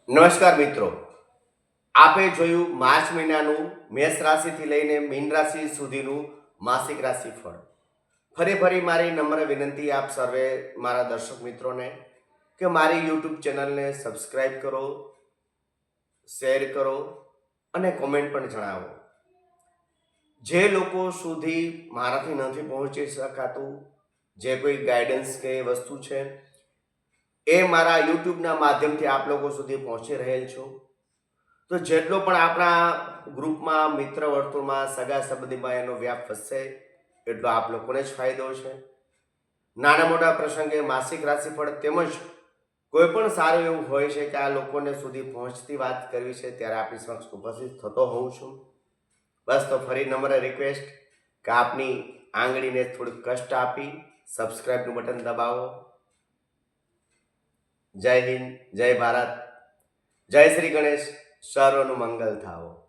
નમસ્કાર મિત્રો, આપે જોયું માર્ચ મહિનાનું મેષ રાશિથી લઈને મીન રાશિ સુધીનું માસિક રાશિફળ. ફરી મારી નમ્ર વિનંતી આપ સર્વે મારા દર્શક મિત્રોને કે મારી યુટ્યુબ ચેનલને સબસ્ક્રાઈબ કરો, શેર કરો અને કોમેન્ટ પણ જણાવો. જે લોકો સુધી મારાથી નથી પહોંચી શકાતું, જે કોઈ ગાઈડન્સ કે વસ્તુ છે એ મારા યુટ્યુબના માધ્યમથી આપ લોકો સુધી પહોંચી રહેલ છું. તો જેટલો પણ આપણા ગ્રુપમાં, મિત્ર વર્તુળમાં, સગા સંબંધીમાં એનો વ્યાપ વધશે એટલો આપ લોકોને જ ફાયદો છે. નાના મોટા પ્રસંગે માસિક રાશિફળ તેમજ કોઈ પણ સારું એવું હોય છે કે આ લોકોને સુધી પહોંચતી વાત કરવી છે ત્યારે આપણી સમક્ષ ઉપસ્થિત થતો હોઉં છું. બસ તો ફરી નમ્ર રિક્વેસ્ટ કે આપની આંગળીને થોડુંક કષ્ટ આપી સબસ્ક્રાઈબનું બટન દબાવો. જય હિન્દ, જય ભારત, જય શ્રી ગણેશ, સર્વનું મંગલ થાવો.